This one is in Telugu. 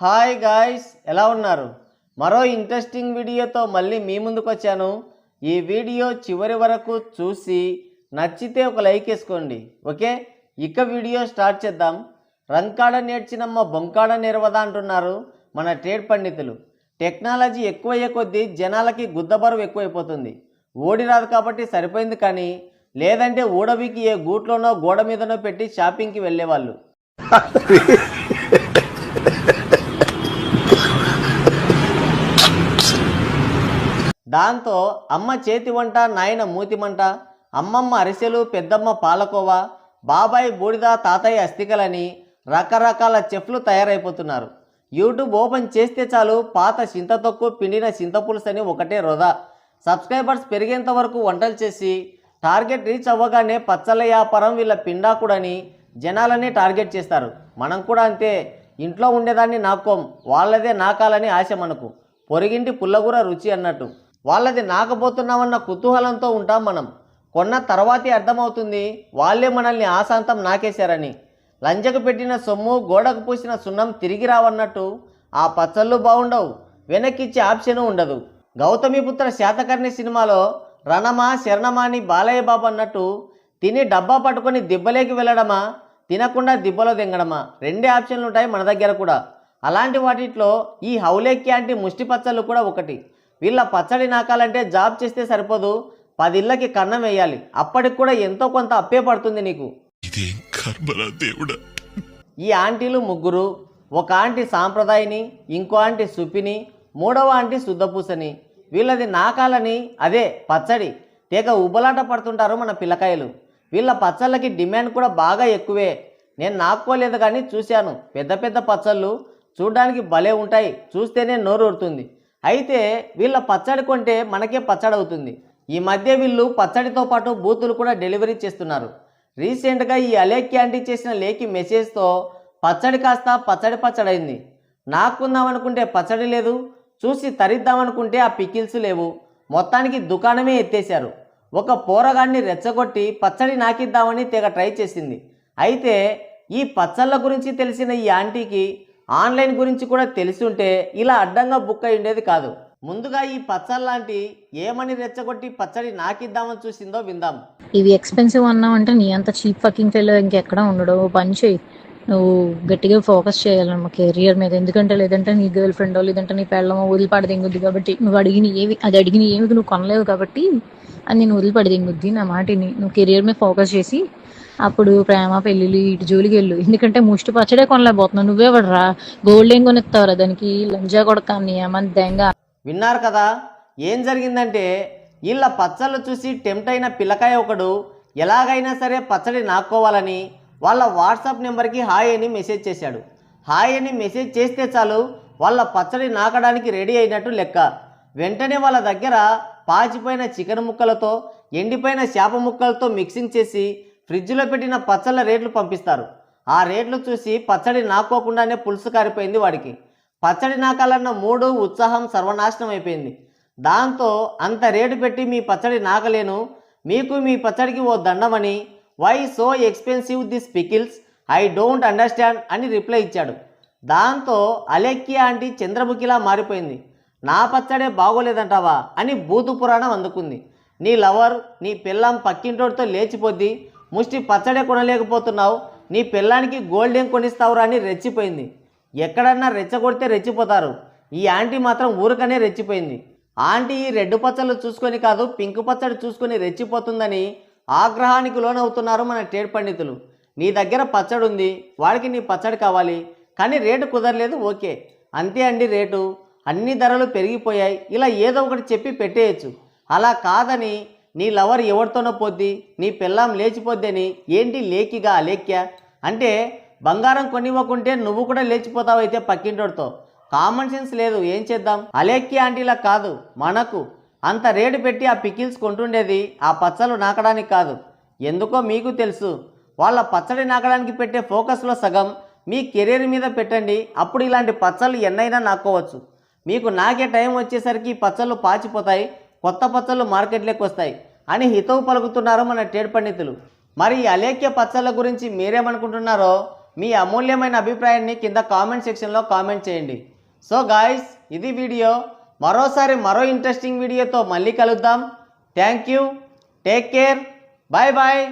హాయ్ గాయ్స్, ఎలా ఉన్నారు? మరో ఇంట్రెస్టింగ్ వీడియోతో మళ్ళీ మీ ముందుకు వచ్చాను. ఈ వీడియో చివరి వరకు చూసి నచ్చితే ఒక లైక్ వేసుకోండి. ఓకే, ఇక వీడియో స్టార్ట్ చేద్దాం. రంకాడ నేర్చినమ్మ బొంకాడ నేర్వదా అంటున్నారు మన ట్రేడ్ పండితులు. టెక్నాలజీ ఎక్కువయ్యే కొద్దీ జనాలకి గుద్దబరువు ఎక్కువైపోతుంది. ఓడి రాదు కాబట్టి సరిపోయింది, కానీ లేదంటే ఊడవికి ఏ గూట్లోనో గోడ మీదనో పెట్టి షాపింగ్కి వెళ్ళేవాళ్ళు. దాంతో అమ్మ చేతి వంట, నాయన మూతి మంట, అమ్మమ్మ అరిసెలు, పెద్దమ్మ పాలకోవా, బాబాయ్ బూడిద, తాతయ్య అస్థికలని రకరకాల చెఫ్లు తయారైపోతున్నారు. యూట్యూబ్ ఓపెన్ చేస్తే చాలు పాత చింతతొక్కు, పిండిన చింతపులుసు అని ఒకటే రొద. సబ్స్క్రైబర్స్ పెరిగేంత వరకు వంటలు చేసి టార్గెట్ రీచ్ అవ్వగానే పచ్చళ్ళ వ్యాపారం వీళ్ళ పిండాకుడని జనాలని టార్గెట్ చేస్తారు. మనం కూడా అంతే. ఇంట్లో ఉండేదాన్ని నాకోం, వాళ్ళదే నాకాలని ఆశ మనకు. పొరిగింటి పుల్లగూర రుచి అన్నట్టు వాళ్ళది నాకబోతున్నామన్న కుతూహలంతో ఉంటాం మనం. కొన్న తర్వాతే అర్థమవుతుంది వాళ్ళే మనల్ని ఆశాంతం నాకేశారని. లంజకు పెట్టిన సొమ్ము, గోడకు పూసిన సున్నం తిరిగి రావన్నట్టు ఆ పచ్చళ్ళు బాగుండవు, వెనక్కిచ్చే ఆప్షన్ ఉండదు. గౌతమిపుత్ర శాతకర్ణి సినిమాలో రణమా శరణమా అని బాలయ్య బాబు అన్నట్టు తిని డబ్బా పట్టుకొని దిబ్బలేకి వెళ్ళడమా, తినకుండా దిబ్బలో దింగడమా, రెండే ఆప్షన్లు ఉంటాయి మన దగ్గర కూడా. అలాంటి వాటిట్లో ఈ హౌలేకి అంటే ముష్టి పచ్చళ్ళు కూడా ఒకటి. వీళ్ళ పచ్చడి నాకాలంటే జాబ్ చేస్తే సరిపోదు, 10 ఇళ్ళకి కన్నం వేయాలి. అప్పటికి కూడా ఎంతో కొంత అప్పే పడుతుంది నీకు. ఈ ఆంటీలు ముగ్గురు, ఒక ఆంటీ సాంప్రదాయని, ఇంకో ఆంటీ సుపిని, మూడవ ఆంటీ శుద్ధపూసని. వీళ్ళది నాకాలని అదే పచ్చడి తెగ ఉబ్బలాట పడుతుంటారు మన పిల్లకాయలు. వీళ్ళ పచ్చళ్ళకి డిమాండ్ కూడా బాగా ఎక్కువే. నేను నాక్కోలేదు కానీ చూశాను. పెద్ద పెద్ద పచ్చళ్ళు చూడ్డానికి భలే ఉంటాయి, చూస్తేనే నోరు ఊరుతుంది. అయితే వీళ్ళ పచ్చడి కొంటే మనకే పచ్చడి అవుతుంది. ఈ మధ్య వీళ్ళు పచ్చడితో పాటు బూతులు కూడా డెలివరీ చేస్తున్నారు. రీసెంట్గా ఈ అలేఖ్య ఆంటీ చేసిన లేఖి మెసేజ్తో పచ్చడి కాస్త పచ్చడైంది. నాకుందామనుకుంటే పచ్చడి లేదు, చూసి తరిద్దామనుకుంటే ఆ పికిల్స్ లేవు. మొత్తానికి దుకాణమే ఎత్తేశారు. ఒక పోరగాన్ని రెచ్చగొట్టి పచ్చడి నాకిద్దామని తెగ ట్రై చేసింది. అయితే ఈ పచ్చళ్ళ గురించి తెలిసిన ఈ ఆంటీకి ఆన్లైన్ గురించి కూడా తెలిసి ఉంటే ఇలా అడ్డంగా బుక్ అయి ఉండేది కాదు. ముందుగా ఈ పచ్చళ్ళలాంటి ఏమని రెచ్చగొట్టి పచ్చడి నాకిద్దామని చూసిందో విందాం. ఇవి ఎక్స్పెన్సివ్ అన్నావు అంటే నీ అంత చీప్ ఫకింగ్ ఫెలో ఇంకెక్కడా ఉండడు. పని చేయి, నువ్వు గట్టిగా ఫోకస్ చేయాలన్నమా కెరియర్ మీద. ఎందుకంటే లేదంటే నీ గర్ల్ ఫ్రెండో లేదంటే నీ పెళ్ళమో వదిలిపడదింగుద్ది. కాబట్టి నువ్వు అడిగిన ఏమి నువ్వు కొనలేవు కాబట్టి అది నేను వదిలిపడదింగుద్ది. నా మాటిని నువ్వు కెరియర్ మీద ఫోకస్ చేసి అప్పుడు ప్రేమ పెళ్ళిళ్ళు ఇటు జోలికి వెళ్ళు. ఎందుకంటే ముష్టి పచ్చడే కొనలేకపోతున్నావు. నువ్వే పడరా గోల్డ్ ఏం కొనిస్తావురా దానికి, లంజా కొడక నీ ఏమని దెంగ. విన్నారు కదా ఏం జరిగిందంటే, వీళ్ళ పచ్చళ్ళు చూసి టెంప్ట్ అయిన పిల్లకాయ ఒకడు ఎలాగైనా సరే పచ్చడి నాక్కోవాలని వాళ్ళ వాట్సాప్ నెంబర్కి హాయ్ అని మెసేజ్ చేశాడు. హాయ్ అని మెసేజ్ చేస్తే చాలు వాళ్ళ పచ్చడి నాకడానికి రెడీ అయినట్టు లెక్క. వెంటనే వాళ్ళ దగ్గర పాచిపోయిన చికెన్ ముక్కలతో, ఎండిపోయిన చేప ముక్కలతో మిక్సింగ్ చేసి ఫ్రిడ్జ్లో పెట్టిన పచ్చళ్ళ రేట్లు పంపిస్తారు. ఆ రేట్లు చూసి పచ్చడి నాక్కోకుండానే పులుసు కారిపోయింది వాడికి. పచ్చడి నాకాలన్న మూడు, ఉత్సాహం సర్వనాశనం అయిపోయింది. దాంతో అంత రేటు పెట్టి మీ పచ్చడి నాకలేను, మీకు మీ పచ్చడికి ఓ దండమని, why so expensive this pickles, I don't understand అని రిప్లై ఇచ్చాడు. దాంతో అలెక్కి ఆంటీ చంద్రముఖిలా మారిపోయింది. నా పచ్చడే బాగోలేదంటావా అని బూతు పురాణం అందుకుంది. నీ లవర్, నీ పిల్లం పక్కింటోడితో లేచిపోద్ది, ముష్టి పచ్చడే కొనలేకపోతున్నావు, నీ పిల్లానికి గోల్డ్ ఏం కొనిస్తావురా అని రెచ్చిపోయింది. ఎక్కడన్నా రెచ్చగొడితే రెచ్చిపోతారు. ఈ ఆంటీ మాత్రం ఊరికనే రెచ్చిపోయింది. ఆంటీ ఈ రెడ్ పచ్చళ్ళు చూసుకొని కాదు, పింక్ పచ్చడి చూసుకొని రెచ్చిపోతుందని ఆగ్రహానికి లోనవుతున్నారు మన ట్రేడ్ పండితులు. నీ దగ్గర పచ్చడి ఉంది, వాడికి నీ పచ్చడి కావాలి, కానీ రేటు కుదరలేదు. ఓకే, అంతే అండి రేటు, అన్ని ధరలు పెరిగిపోయాయి, ఇలా ఏదో ఒకటి చెప్పి పెట్టేయచ్చు. అలా కాదని నీ లవర్ ఎవరితోనో పోద్ది, నీ పిల్లం లేచిపోద్ది అని ఏంటి లేకిగా అలేఖ్య అంటే, బంగారం కొనివ్వకుంటే నువ్వు కూడా లేచిపోతావు అయితే పక్కింటోడితో. కామన్ సెన్స్ లేదు, ఏం చేద్దాం. అలేఖ్య ఆంటీలా కాదు, మనకు అంత రేటు పెట్టి ఆ పికిల్స్ కొంటుండేది ఆ పచ్చళ్ళు నాకడానికి కాదు. ఎందుకో మీకు తెలుసు, వాళ్ళ పచ్చడి నాకడానికి పెట్టే ఫోకస్లో సగం మీ కెరీర్ మీద పెట్టండి. అప్పుడు ఇలాంటి పచ్చళ్ళు ఎన్నైనా నాక్కోవచ్చు. మీకు నాకే టైం వచ్చేసరికి పచ్చళ్ళు పాచిపోతాయి, కొత్త పచ్చళ్ళు మార్కెట్లోకి వస్తాయి అని హితవు పలుకుతున్నారు మన ట్రేడ్ పండితులు. మరి అలేఖ్య పచ్చళ్ళ గురించి మీరేమనుకుంటున్నారో మీ అమూల్యమైన అభిప్రాయాన్ని కింద కామెంట్ సెక్షన్లో కామెంట్ చేయండి. సో గాయ్స్, ఇది వీడియో. మరోసారి మరో ఇంట్రెస్టింగ్ వీడియోతో మళ్ళీ కలుద్దాం. Thank you. Take care. Bye bye.